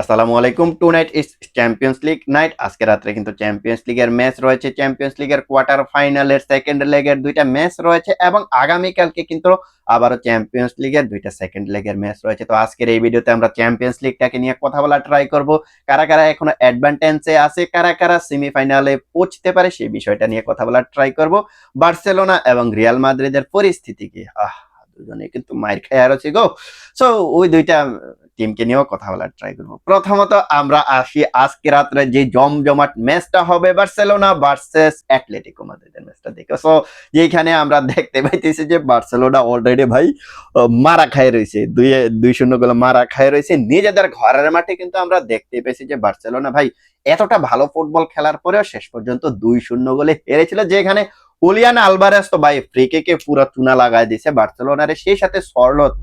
আসসালামু আলাইকুম। Tonight is Champions League night. আজকে রাত্রে কিন্তু চ্যাম্পিয়ন্স লিগের ম্যাচ রয়েছে। চ্যাম্পিয়ন্স লিগের কোয়ার্টার ফাইনালের সেকেন্ড লেগের দুইটা ম্যাচ রয়েছে এবং আগামীকালকে কিন্তু আবারও চ্যাম্পিয়ন্স লিগের দুইটা সেকেন্ড লেগের ম্যাচ রয়েছে। তো আজকের এই ভিডিওতে আমরা চ্যাম্পিয়ন্স লিগটাকে নিয়ে কথা বলা ট্রাই করব। কারা কারা এখনো অ্যাডভান্টেজে আছে, কারা কারা সেমিফাইনালে পৌঁছতে পারে সেই বিষয়টা নিয়ে কথা বলা ট্রাই করব। বার্সেলোনা এবং রিয়াল মাদ্রিদের পরিস্থিতি কি? দুজনে কিন্তু মাইর খেয়ে আর গো। সো ওই দুইটা টিমকে নিয়েও কথা বলার ট্রাই করবো। প্রথমত আমরা আসি আজকে রাত্রে যে জমজমাট ম্যাচটা হবে বার্সেলোনা ভার্সেস অ্যাটলেটিকো মাদ্রিদের ম্যাচটা দেখে। সো যেখানে আমরা দেখতে পাইতেছি যে বার্সেলোনা অলরেডি ভাই মারা খায় রয়েছে, 2-0 গোলে মারা খায় রয়েছে নিজেদের ঘরের মাঠে। কিন্তু আমরা দেখতে পেয়েছি যে বার্সেলোনা ভাই এতটা ভালো ফুটবল খেলার পরেও শেষ পর্যন্ত 2-0 গোলে হেরেছিল, যেখানে হুলিয়ান আলভারেজ তো ভাই ফ্রি কিকে পুরো চুনা লাগাই দিয়েছে বার্সেলোনারে। সেই সাথে সরলত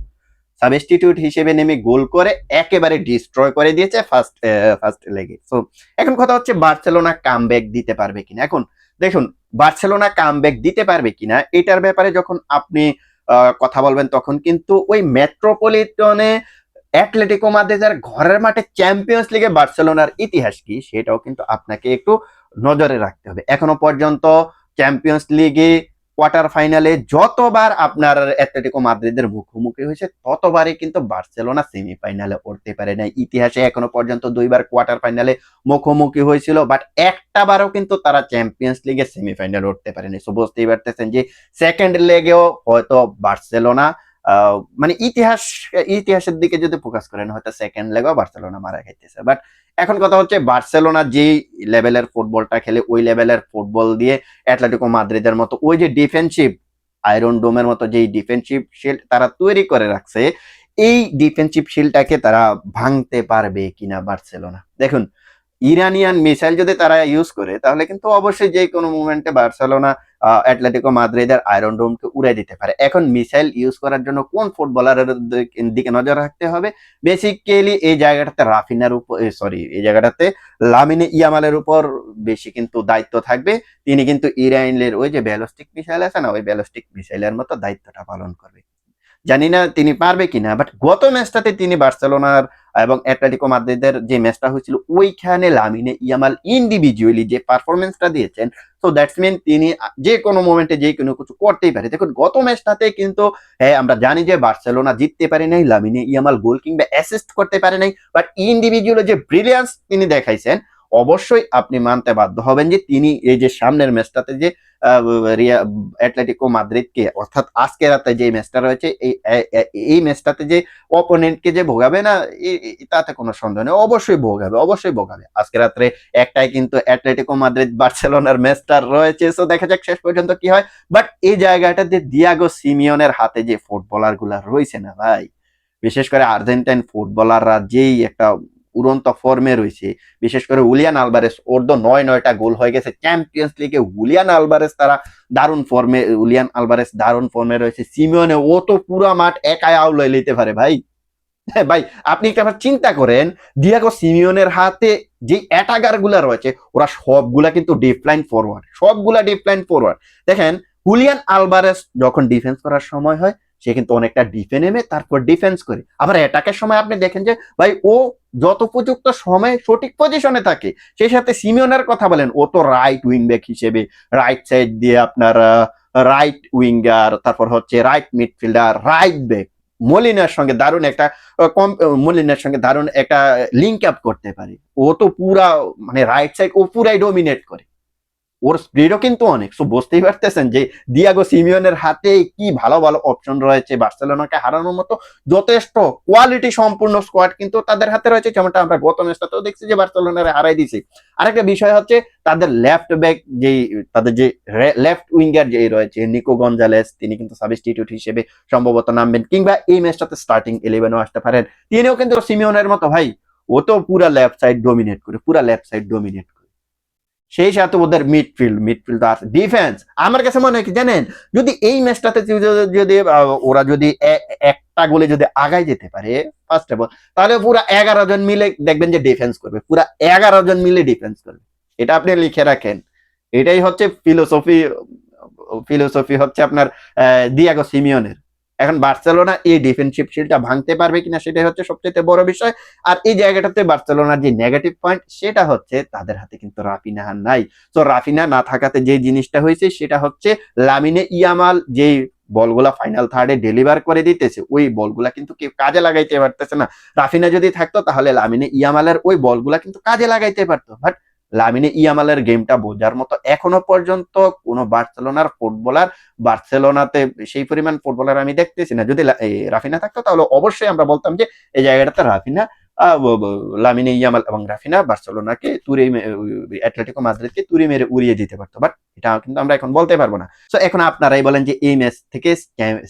সাবস্টিটিউট হিসেবে নেমে গোল করে একেবারে ডিস্ট্রয় করে দিয়েছে ফার্স্ট লেগে। সো এখন কথা হচ্ছে বার্সেলোনা কামব্যাক দিতে পারবে কিনা। এখন দেখুন, বার্সেলোনা কামব্যাক দিতে পারবে কিনা এটার ব্যাপারে যখন আপনি কথা বলবেন, তখন কিন্তু ওই মেট্রোপলিটনে অ্যাটলেটিকো মাদ্রিদের ঘরের মাঠে চ্যাম্পিয়ন্স লিগে বার্সেলোনার ইতিহাস কি সেটাও কিন্তু আপনাকে একটু নজরে রাখতে হবে। এখনো পর্যন্ত চ্যাম্পিয়ন্স লিগে কোয়ার্টার ফাইনালে যতবার আপনার অ্যাটলেটিকো মাদ্রিদের মুখোমুখি হয়েছে ততবারই কিন্তু বার্সেলোনা সেমিফাইনালে উঠতে পারে না। ইতিহাসে এখনো পর্যন্ত দুইবার কোয়ার্টার ফাইনালে মুখোমুখি হয়েছিল, বাট একটা বারও কিন্তু তারা চ্যাম্পিয়ন্স লিগের সেমিফাইনালে উঠতে পারেনি। সো বুঝতেই পারতেছেন যে সেকেন্ড লেগেও হয়তো বার্সেলোনা মানে ইতিহাসের দিকে যদি ফোকাস করেন হয়তো সেকেন্ড লেগেও বার্সেলোনা মারা খাইতেছে। বাট এখন কথা হচ্ছে বার্সেলোনা যেই লেভেলের ফুটবলটা খেলে ওই লেভেলের ফুটবল দিয়ে অ্যাটলেটিকো মাদ্রিদের মতো ওই যে ডিফেন্সিভ আয়রন ডোমের মতো যেই ডিফেন্সিভ শিল্ড তারা তৈরি করে রাখছে, এই ডিফেন্সিভ শিল্ডটাকে তারা ভাঙতে পারবে কিনা বার্সেলোনা। দেখুন, ইরানিয়ান মিসাইল যদি তারা ইউজ করে তাহলে কিন্তু অবশ্যই যে কোনো মুভমেন্টে বার্সেলোনা অ্যাটলেটিকো মাদ্রিদের আয়রন ডোমকে উড়ে দিতে পারে। এখন মিসাইল ইউজ করার জন্য কোন ফুটবলারের দিকে নজর রাখতে হবে? বেসিক্যালি এই জায়গাটাতে রাফিনার উপর, সরি, এই জায়গাটাতে লামিনে ইয়ামালের উপর বেশি কিন্তু দায়িত্ব থাকবে। তিনি কিন্তু ইরানের ওই যে ব্যালিস্টিক মিসাইল আছে না, ওই ব্যালিস্টিক মিসাইলের মতো দায়িত্বটা পালন করবে। জানি না তিনি পারবে কিনা, বাট গত ম্যাচটাতে তিনি বার্সেলোনার এবং অ্যাটলেটিকো মাদ্রিদের যে ম্যাচটা হয়েছিল ওইখানে লামিনে ইয়ামাল ইন্ডিভিজুয়ালি যে পারফরমেন্সটা দিয়েছেন, সো দ্যাটস মিন তিনি যে কোনো মোমেন্টে যে কোনো কিছু করতেই পারে। দেখুন গত ম্যাচটাতে কিন্তু হ্যাঁ আমরা জানি যে বার্সেলোনা জিততে পারে নাই, লামিনে ইয়ামাল গোল কিংবা অ্যাসিস্ট করতে পারে নাই, বাট ইন্ডিভিজুয়াল যে ব্রিলিয়ান্স তিনি দেখাইছেন অবশ্যই আপনি মানতে বাধ্য হবেন যে তিনি এই যে সামনের ম্যাচটাতে যে অ্যাটলেটিকো মাদ্রিদকে, অর্থাৎ আজকে রাতে যে ম্যাচটা রয়েছে এই ম্যাচটাতে যে অপোনেন্টকে যে ভোগাবে না, তাতে কোনো সন্দেহ নেই, অবশ্যই ভোগাবে, অবশ্যই ভোগাবে। আজকে রাত্রে একটাই কিন্তু অ্যাটলেটিকো মাদ্রিদ বার্সেলোনার ম্যাচটা রয়েছে। সো দেখা যাক শেষ পর্যন্ত কি হয়। বাট এই জায়গাটাতে দিয়াগো সিমিওনের হাতে যে ফুটবলার গুলা রয়েছে না ভাই, বিশেষ করে আর্জেন্টাইন ফুটবলাররা যেই একটা উড়ন্ত ফর্মে রয়েছে, বিশেষ করে উলিয়ান আলভারেস, ওর তো 9টা গোল হয়ে গেছে চ্যাম্পিয়ন্স লিগে। উলিয়ান আলভারেস তারা দারুণ ফর্মে, উলিয়ান আলভারেস দারুণ ফর্মে রয়েছে। সিমিওনে ও তো পুরা মাঠ একাই আউলাই নিতে পারে ভাই। হ্যাঁ ভাই, আপনি একটা চিন্তা করেন, দিয়াগো সিমিওনের হাতে যে অ্যাটাকার গুলা রয়েছে ওরা সবগুলা কিন্তু ডিফলাইন ফরওয়ার্ড, সবগুলা ডিফলাইন ফরওয়ার্ড। দেখেন হুলিয়ান আলভারেস যখন ডিফেন্স করার সময় হয় সে কিন্তু অনেকটা ডিফে নেমে তারপর ডিফেন্স করে, আবার অ্যাটাকের সময় আপনি দেখেন যে ভাই ও যত উপযুক্ত সময়ে সঠিক পজিশনে থাকে। সেই সাথে সিমিওনের কথা বলেন, ও তো রাইট উইং ব্যাক হিসেবে রাইট সাইড দিয়ে আপনার রাইট উইঙ্গার, তারপর হচ্ছে রাইট মিডফিল্ডার, রাইট ব্যাক মলিনার সঙ্গে দারুণ একটা মলিনার সঙ্গে দারুণ একটা লিঙ্ক আপ করতে পারে। ও তো পুরা মানে রাইট সাইড ও পুরাই ডোমিনেট করে, ওর স্পিডও কিন্তু অনেক। সো বুঝতেই পারতেছেন যে দিয়াগো সিমিওনের হাতে কি ভালো ভালো অপশন রয়েছে বার্সেলোনাকে হারানোর মতো। যথেষ্ট কোয়ালিটি সম্পূর্ণ স্কোয়াড কিন্তু তাদের হাতে রয়েছে, যেমনটা আমরা গত ম্যাচটাতেও দেখছি যে বার্সেলোনারে হারাই দিয়েছে। আরেকটা বিষয় হচ্ছে তাদের লেফট ব্যাক যেই, তাদের যে লেফট উইঙ্গার যেই রয়েছে নিকো গঞ্জালেস, তিনি কিন্তু সাবস্টিটিউট হিসেবে সম্ভবত নামবেন, কিংবা এই ম্যাচটাতে স্টার্টিং 11-ও আসতে পারেন। তিনিও কিন্তু সিমিওনের মতো ভাই, ও তো পুরা লেফট সাইড ডোমিনেট করে, পুরা লেফট সাইড ডোমিনেট করে। সেই সাথে ওদের মিডফিল্ড আছে, ডিফেন্স। আমার কাছে মনে হয় কি জানেন, যদি এই ম্যাচটাতে যদি ওরা যদি একটা গোলে যদি আগায় যেতে পারে ফার্স্ট অফ অল, তাহলে পুরো 11 জন মিলে দেখবেন যে ডিফেন্স করবে, পুরো 11 জন মিলে ডিফেন্স করবে। এটা আপনি লিখে রাখেন, এটাই হচ্ছে ফিলোসফি হচ্ছে আপনার দিয়াগো সিমিওনের। এখন বার্সেলোনা এই ডিফেন্সিভ শিলটা ভাঙতে পারবে কিনা সেটাই হচ্ছে সবচেয়ে বড় বিষয়। আর এই জায়গাটাতে বার্সেলোনার যে নেগেটিভ পয়েন্ট সেটা হচ্ছে তাদের হাতে কিন্তু রাফিনাহা নাই। তো রাফিনা না থাকাতে যে জিনিসটা হয়েছে সেটা হচ্ছে লামিনে ইয়ামাল যেই বলগুলা ফাইনাল থার্ডে ডেলিভার করে দিতেছে ওই বলগুলা কিন্তু কেউ কাজে লাগাইতে পারতেছে না। রাফিনা যদি থাকতো তাহলে লামিনে ইয়ামালের ওই বলগুলা কিন্তু কাজে লাগাইতে পারতো, বাট লামিনে ইয়ামালের গেমটা বোঝার মতো এখনো পর্যন্ত কোনো বার্সেলোনার ফুটবলার বার্সেলোনাতে সেই পরিমাণ ফুটবলার আমি দেখতেছি না। যদি রাফিনা থাকতো তাহলে অবশ্যই আমরা বলতাম যে এই জায়গাটাতে রাফিনা লামিনে ইয়ামাল এবং রাফিনা বার্সেলোনাকে তুড়ে অ্যাটলেটিকো মাদ্রিদকে তুড়ে মেরে উড়িয়ে দিতে পারতো, বাট এটা কিন্তু আমরা এখন বলতে পারবো না। সো এখন আপনারাই বলেন যে এই ম্যাচ থেকে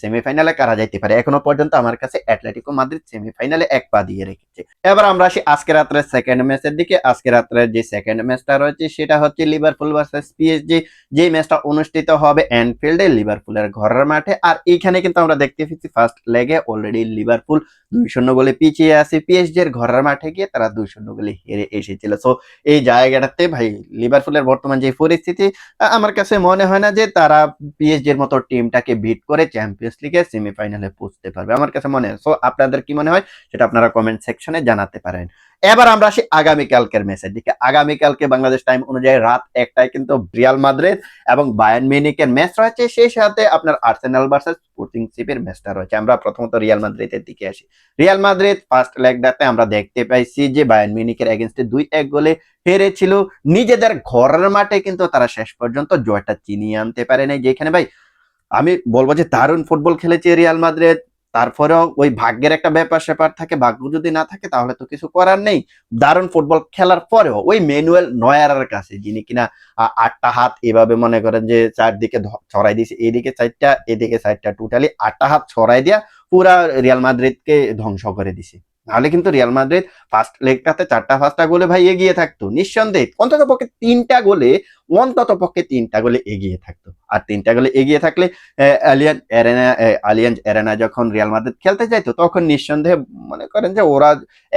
সেমিফাইনালে কারা যাইতে পারে। এখনো পর্যন্ত আমার কাছে অ্যাটলেটিকো মাদ্রিদ সেমিফাইনালে এক পা দিয়ে রেখেছে। এবার আমরা আসি আজকে রাত্রে সেকেন্ড ম্যাচের দিকে। আজকে রাত্রে যে সেকেন্ড ম্যাচটা রয়েছে সেটা হচ্ছে লিভারপুল ভার্সেস পিএসজি, যে ম্যাচটা অনুষ্ঠিত হবে অ্যানফিল্ডে লিভারপুলের ঘরের মাঠে। আর এইখানে কিন্তু আমরা দেখতে পেয়েছি ফার্স্ট লেগে অলরেডি লিভারপুল 2-0 গোলে পিছিয়ে আছে, পিএসজি এর ঘরের মাঠে গিয়ে তারা 2-0 গোলে হেরে এসেছিল। সো এই জায়গাটাতে ভাই লিভারপুলের বর্তমান যে পরিস্থিতি, আমার কাছে মনে হয় না যে তারা পিএসজি এর মতো টিমটাকে বিট করে চ্যাম্পিয়ন্স লিগের সেমিফাইনালে পৌঁছতে পারবে, আমার কাছে মনে হয়। সো আপনাদের কি মনে হয় সেটা আপনারা কমেন্ট সেকশনে জানাতে পারেন। এবার আমরা আসি আগামীকালকের ম্যাচের দিকে। আগামীকালকে বাংলাদেশ টাইম অনুযায়ী রাত 1টায় কিন্তু রিয়াল মাদ্রিদ এবং বায়ার্ন মিউনিখের ম্যাচ রয়েছে, সেই সাথে আপনার আর্সেনাল ভার্সেস স্পোর্টিং সিপির ম্যাচটা রয়েছে। আমরা প্রথমত রিয়াল মাদ্রিদের দিকে আসি। রিয়াল মাদ্রিদ ফার্স্ট লেগটাতে আমরা দেখতে পাইছি যে বায়ার্ন মিউনিখের এগেইনস্টে 2-1 গোলে হেরেছিল। নিজেদের ঘরের মাঠে কিন্তু তারা শেষ পর্যন্ত জয়টা চিনিয়ে আনতে পারে নাই, যেখানে ভাই আমি বলবো যে দারুণ ফুটবল খেলেছে রিয়াল মাদ্রিদ। তারপরেও ওই ভাগ্যের একটা ব্যাপার স্যাপার থাকে, ভাগ্য যদি না থাকে তাহলে তো কিছু করার নেই। দারুণ ফুটবল খেলার পরেও ওই ম্যানুয়েল নয়ারের কাছে, যিনি কিনা 8টা হাত এভাবে মনে করেন যে চারদিকে ছড়াই দিয়েছে, এদিকে 4টা এদিকে 4টা, টোটালি 8টা হাত ছড়াই দিয়া পুরা রিয়াল মাদ্রিদকে ধ্বংস করে দিছে। নাহলে কিন্তু রিয়াল মাদ্রিদ ফার্স্ট লেগটাতে 4টা গোলে ভাই এগিয়ে থাকতো নিঃসন্দেহে, অন্তত পক্ষে 3টা গোলে, অন্তত পক্ষে 3টা গোলে এগিয়ে থাকতো। আর 3টা গোলে এগিয়ে থাকলে আলিয়াঞ্জ এরেনা যখন রিয়াল মাদ্রিদ খেলতে যাইতো তখন নিঃসন্দেহে মনে করেন যে ওরা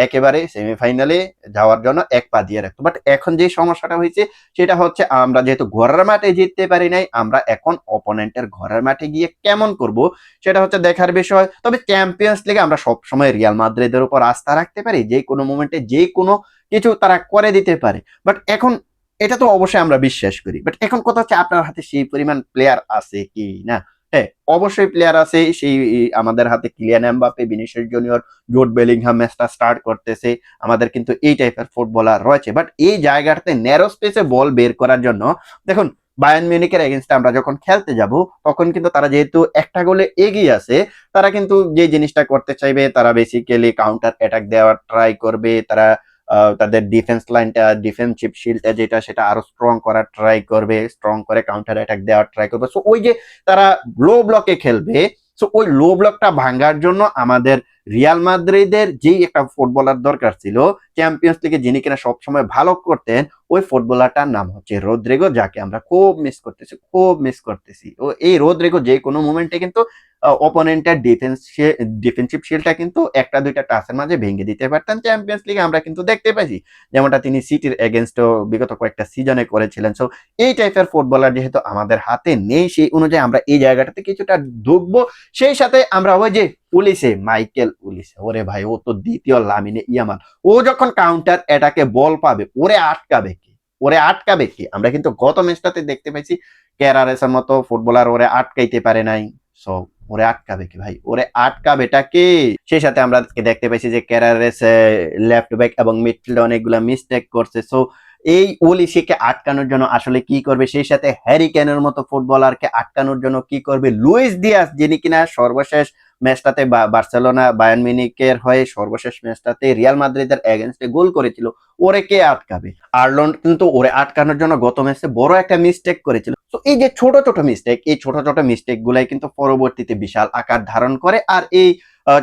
একেবারে সেমিফাইনালে যাওয়ার জন্য এক পা দিয়ে রাখতো। বাট এখন যে সমস্যাটা হয়েছে সেটা হচ্ছে আমরা যেহেতু ঘরের মাঠে জিততে পারি নাই, আমরা এখন অপোনেন্টের ঘরের মাঠে গিয়ে কেমন করব সেটা হচ্ছে দেখার বিষয়। তবে চ্যাম্পিয়ন্স লিগে আমরা সবসময় রিয়াল মাদ্রিদের উপর আস্থা রাখতে পারি, যে কোনো মোমেন্টে যে কোনো কিছু তারা করে দিতে পারে। বাট এখন এটা তো অবশ্যই আমরা বিশ্বাস করি, বাট এখন কথা হচ্ছে আপনার হাতে সেই পরিমাণ প্লেয়ার আছে কি না। হ্যাঁ, অবশ্যই প্লেয়ার আছে। সেই আমাদের হাতে Kylian Mbappe, Vinicius junior, Jude Bellingham ম্যাচটা স্টার্ট করতেছে, আমাদের কিন্তু এই টাইপের ফুটবলার রয়েছে। বাট এই জায়গাটাতে ন্যারো স্পেসে বল বের করার জন্য দেখুন বায়ার্ন মিউনিখের এগেইনস্টে আমরা যখন খেলতে যাব তখন কিন্তু তারা যেহেতু একটা গোলে এগিয়ে আছে, তারা কিন্তু যে জিনিসটা করতে চাইবে তারা বেসিক্যালি কাউন্টার অ্যাটাক দেওয়ার ট্রাই করবে। তারা তাদের ডিফেন্স লাইনটা, ডিফেন্সিভ শিল্ডটা যেটা সেটা আরো স্ট্রং করার ট্রাই করবে, স্ট্রং করে কাউন্টার অ্যাটাক দেওয়ার ট্রাই করবে। সো ওই যে তারা লো ব্লকে খেলবে, সো ওই লো ব্লকটা ভাঙার জন্য আমাদের রিয়াল মাদ্রিদের যেই একটা ফুটবলার দরকার ছিল চ্যাম্পিয়ন্স লিগে, যিনি কিনা সবসময় ভালো করতেন, ওই ফুটবলারটার নাম হচ্ছে রদ্রিগো, যাকে আমরা খুব মিস করতেছি, খুব মিস করতেছি। ও এই রদ্রিগো যে কোনো মুমেন্টে কিন্তু অপোনেন্টের ডিফেন্সিভ শিলটা কিন্তু একটা দুইটা টাচের মাঝে ভেঙে দিতে পারতেন। চ্যাম্পিয়ন্স লিগে আমরা কিন্তু দেখতে পাইছি যেমনটা তিনি সিটির এগেনস্টও বিগত কয়েকটা সিজনে করেছিলেন। সো এই টাইপের ফুটবলার যেহেতু আমাদের হাতে নেই, সেই অনুযায়ী আমরা এই জায়গাটাতে কিছুটা ঢুকবো। সেই সাথে আমরা ওই যে পুলিশে মাইকেল পুলিশে, ওরে ভাই ও তো দ্বিতীয় লামিনে ইয়ামাল, ও যখন কাউন্টার অ্যাটাকে বল পাবে ওরে আটকাবে কি, ওরে আটকাবে কি। আমরা কিন্তু গত ম্যাচটাতে দেখতে পাইছি ক্যারারেসের মতো ফুটবলার ওরে আটকাইতে পারে নাই। সো ওরে আটকাবে কি ভাই, ওরে আটকাবেটা কে। সেই সাথে আমরা দেখতে পাইছি যে ক্যারারেস লেফট ব্যাক এবং মিডফিল্ডে অনেকগুলা মিস্টেক করছে। সো এই ওলিসিকে আটকানোর জন্য আসলে কি করবে, সেই সাথে হ্যারি ক্যানের মতো ফুটবলারকে আটকানোর জন্য কি করবে লুইস ডিয়াস, যিনি কিনা সর্বশেষ ম্যাচটাতে বার্সেলোনা বায়ার্ন মিউনিখের হয়ে সর্বশেষ ম্যাচটাতে রিয়াল মাদ্রিদের এগেইনস্টে গোল করেছিল, ওরে কে আটকাবে। আর্লন্ড কিন্তু ওরে আটকানোর জন্য গত ম্যাচে বড় একটা মিস্টেক করেছিল। তো এই যে ছোট ছোট মিস্টেক, এই ছোট ছোট মিস্টেক গুলাই কিন্তু পরবর্তীতে বিশাল আকার ধারণ করে। আর এই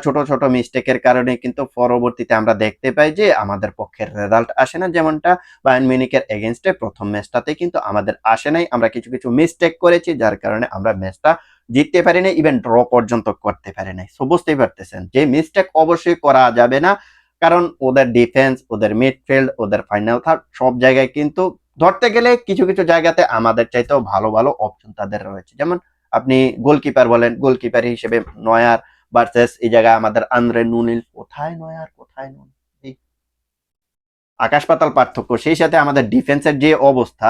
ছোট ছোট মিস্টেকের কারণে কিন্তু পরবর্তীতে আমরা দেখতে পাই যে আমাদের পক্ষের রেজাল্ট আসে না, যেমনটা বায়ার্ন মিউনিখের এগেইনস্টে প্রথম ম্যাচটাতে কিন্তু আমাদের আসে নাই। আমরা কিছু কিছু মিস্টেক করেছি যার কারণে আমরা ম্যাচটা জিততে পারি না, ইভেন ড্র পর্যন্ত করতে পারি নাই। সো বুঝতেই পারতেছেন যে মিস্টেক অবশ্যই করা যাবে না, কারণ ওদের ডিফেন্স, ওদের মিডফিল্ড, ওদের ফাইনাল থার্ড সব জায়গায় কিন্তু ধরতে গেলে কিছু কিছু জায়গাতে আমাদের চাইতেও ভালো ভালো অপশন তাদের রয়েছে। যেমন আপনি গোলকিপার বলেন, গোলকিপার হিসেবে নয়ার ভার্সেস এই জায়গায় আমাদের আন্দ্রে নুনিল, কোথায় নয়ার কোথায় নুনিল, আকাশ পাতাল পার্থক্য। সেই সাথে আমাদের ডিফেন্সের যে অবস্থা,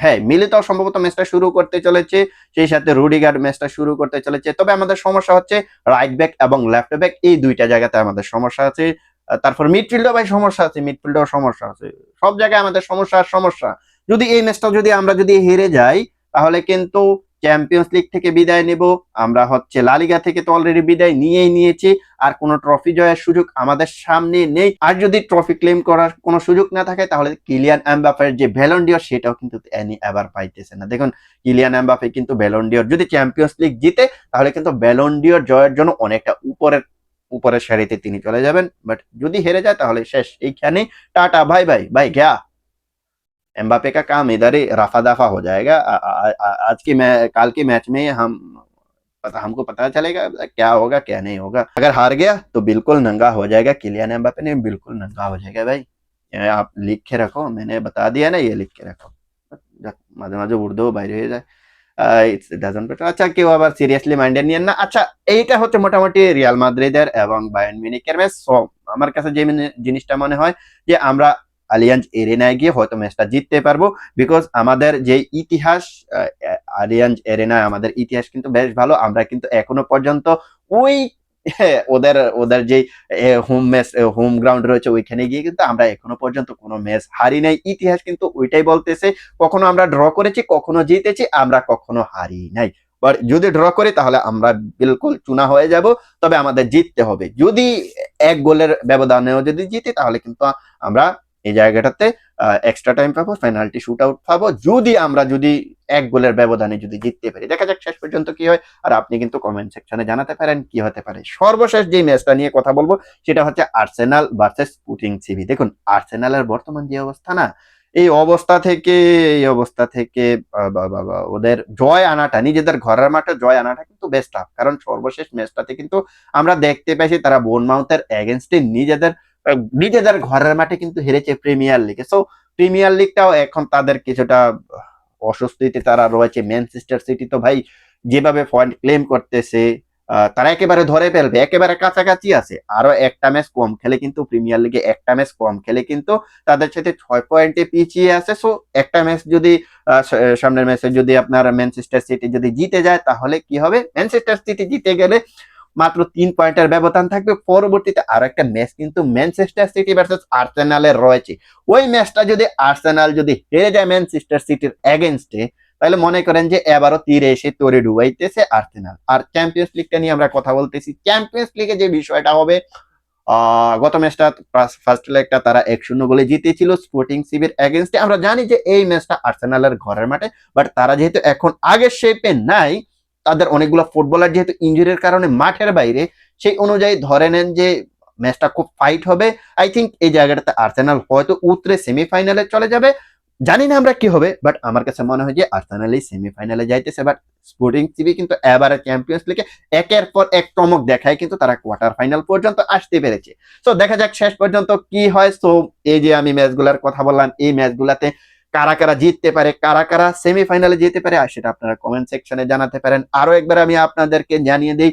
হ্যাঁ মিলিত সম্ভবত ম্যাচটা শুরু করতে চলেছে, সেই সাথে রুডিগার্ড ম্যাচটা শুরু করতে চলেছে। তবে আমাদের সমস্যা হচ্ছে রাইট ব্যাক এবং লেফট ব্যাক, এই দুইটা জায়গাতে আমাদের সমস্যা আছে। তারপর মিডফিল্ডও ভাই সমস্যা আছে, মিডফিল্ডেও সমস্যা আছে, সব জায়গায় আমাদের সমস্যা আর সমস্যা। যদি এই ম্যাচটা যদি আমরা যদি হেরে যাই, তাহলে কিন্তু চ্যাম্পিয়ন্স লিগ থেকে বিদায় নেব আমরা, হচ্ছে লা লিগা থেকে তো অলরেডি বিদায় নিয়েই নিয়েছি, আর কোনো ট্রফি জয়ের সুযোগ আমাদের সামনে নেই। আর যদি ট্রফি ক্লেম করার কোনো সুযোগ না থাকে, তাহলে কিলিয়ান এমবাপ্পের যে ব্যালন ডিওর সেটাও কিন্তু এনি এবার পাইতেছে না। দেখুন কিলিয়ান এমবাপ্পে কিন্তু ব্যালন ডিওর যদি চ্যাম্পিয়ন্স লিগ জিতে, তাহলে কিন্তু ব্যালন ডিওর জয়ের জন্য অনেকটা উপরের সারিতে তিনি চলে যাবেন। বাট যদি হেরে যায় তাহলে শেষ এইখানে, টাটা बाय बाय बाय गया। एम्बापे का काम इधर ही रफा दफा हो जाएगा। आज की कल की मैच में हमको पता चलेगा क्या होगा क्या नहीं होगा। अगर हार गया तो बिल्कुल नंगा हो जाएगा, किलियन एम्बापे ने बिल्कुल नंगा हो जाएगा भाई। ये आप लिख के रखो, मैंने बता दिया ना, ये लिख के रखो, মাঝে মাঝে উর্দু বাইরে হয়ে যায়। It's doesn't matter. আচ্ছা কেউ আবার সিরিয়াসলি মাইন্ডে নিয়েন না। আচ্ছা এইটা হচ্ছে মোটামুটি রিয়াল মাদ্রিদের এবং বায়ার্ন মিউনিখের ম্যাচ। সো আমার কাছে যে জিনিসটা মনে হয় যে আমরা আলিয়াঞ্জ এরেনায় গিয়ে হয়তো ম্যাচটা জিততে পারবো, বিকজ আমাদের যে ইতিহাস, আলিয়াঞ্জ এরেনায় আমাদের ইতিহাস কিন্তু বেশ ভালো। আমরা কিন্তু এখনো পর্যন্ত ওই ওদের ওদের যে হোম ম্যাচ, হোম গ্রাউন্ড রয়েছে, ওইখানে গিয়ে কিন্তু আমরা এখনো পর্যন্ত কোনো ম্যাচ হারি নাই। ইতিহাস কিন্তু ওইটাই বলতেছে, কখনো আমরা ড্র করেছি, কখনো জিতেছি, আমরা কখনো হারি নাই। বাট যদি ড্র করি তাহলে আমরা বিলকুল চুনা হয়ে যাব। তবে আমাদের জিততে হবে। যদি এক গোলের ব্যবধানেও যদি জিতি, তাহলে কিন্তু আমরা এই জায়গাটাতে এক্সট্রা টাইম পাবো, পেনাল্টি শুট আউট পাবো, যদি এক গোলের ব্যবধানে যদি জিততে পারি। দেখা যাক শেষ পর্যন্ত কি হয়। আর আপনি কিন্তু কমেন্ট সেকশনে জানাতে পারেন কি হতে পারে। সর্বশেষ যে ম্যাচটা নিয়ে কথা বলবো সেটা হচ্ছে আর্সেনাল ভার্সেস স্পোর্টিং সিভি। দেখুন আর্সেনালের বর্তমান যে অবস্থা না, এই অবস্থা থেকে ওদের জয় আনাটা, নিজেদের ঘরের মাঠে জয় আনাটা কিন্তু বেস্ট টাফ। কারণ সর্বশেষ ম্যাচটাতে কিন্তু আমরা দেখতে পাইছি তারা বোর্নমাউথের এগেনস্টে নিজেদের ঘরের মাঠে কিন্তু হেরেছে প্রিমিয়ার লিগে। সো প্রিমিয়ার লিগটাও এখন তাদের কিছুটা অস্বস্তিতে তারা রয়েছে। ম্যানচেস্টার সিটি তো ভাই যেভাবে পয়েন্ট ক্লেম করতেছে, তারা একেবারে ধরে ফেলবে, একেবারে কাছাকাছি আছে। আরো একটা ম্যাচ কম খেলে কিন্তু, প্রিমিয়ার লিগে একটা ম্যাচ কম খেলে কিন্তু তাদের সাথে 6 পয়েন্টে পিছিয়ে আছে। সো একটা ম্যাচ যদি সামনের ম্যাচে যদি আপনার ম্যানচেস্টার সিটি যদি জিতে যায়, তাহলে কি হবে, ম্যানচেস্টার সিটি জিতে গেলে মাত্র 3 পয়েন্টের ব্যবধান থাকবে। পরবর্তীতে আরো একটা ম্যাচ কিন্তু ম্যানচেস্টার সিটি ভার্সেস আর্সেনালের রয়েছে। ওই ম্যাচটা যদি আর্সেনাল যদি হেরে যায় ম্যানচেস্টার সিটির এগেনস্টে, তাহলে মনে করেন যে এবারও তীরে এসে তরে ডুবাইতেছে আর্সেনাল। আর চ্যাম্পিয়ন্স লিগটা নিয়ে আমরা কথা বলতেছি। চ্যাম্পিয়ন্স লিগে যে বিষয়টা হবে, গত ম্যাচটা ফার্স্ট লেগটা তারা 1-0 গোলে জিতেছিল স্পোর্টিং সিভির এগেনস্টে। আমরা জানি যে এই ম্যাচটা আর্সেনালের ঘরের মাঠে, বাট তারা যেহেতু এখন আগের শেপে নাই, তাদের অনেকগুলো ফুটবলার যেহেতু ইনজুরির কারণে মাঠের বাইরে, সেই অনুযায়ী ধরে নেন যে ম্যাচটা খুব ফাইট হবে। আই থিঙ্ক এই জায়গাটাতে আর্সেনাল হয়তো উতরে সেমিফাইনালে চলে যাবে। জানি না আমরা কি হবে, বাট আমার কাছে মনে হয় যে আর্সেনালই সেমিফাইনালে যাইতেছে। বাট স্পোর্টিং সিভি কিন্তু এবারে চ্যাম্পিয়ন্স লিগে একের পর এক চমক দেখায় কিন্তু তারা কোয়ার্টার ফাইনাল পর্যন্ত আসতে পেরেছে। তো দেখা যাক শেষ পর্যন্ত কি হয়। তো এই যে আমি ম্যাচগুলোর কথা বললাম, এই ম্যাচগুলাতে কারা কারা জিততে পারে, কারা কারা সেমিফাইনালে যেতে পারে, আর সেটা আপনারা কমেন্ট সেকশনে জানাতে পারেন। আরো একবার আমি আপনাদেরকে জানিয়ে দিই,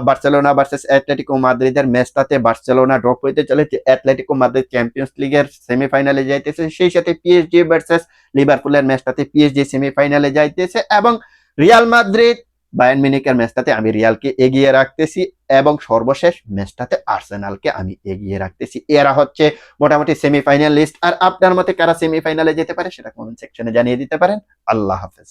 বার্সেলোনা ভার্সেস অ্যাটলেটিকো মাদ্রিদের ম্যাচটাতে বার্সেলোনা ড্রপ হইতে চলেছে, অ্যাটলেটিকো মাদ্রিদ চ্যাম্পিয়ন্স লিগের সেমিফাইনালে যাইতেছে। সেই সাথে পিএসজি ভার্সেস লিভারপুলের ম্যাচটাতে পিএসজি সেমিফাইনালে যাইতেছে, এবং রিয়াল মাদ্রিদ বায়ার্ন মিউনিখের ম্যাচটাতে আমি রিয়ালকে এগিয়ে রাখতেছি, এবং সর্বশেষ ম্যাচটাতে আর্সেনালকে আমি এগিয়ে রাখতেছি। এরা হচ্ছে মোটামুটি সেমিফাইনাল লিস্ট। আর আপনার মতে কারা সেমিফাইনালে যেতে পারে সেটা কমেন্ট সেকশনে জানিয়ে দিতে পারেন। আল্লাহ হাফেজ।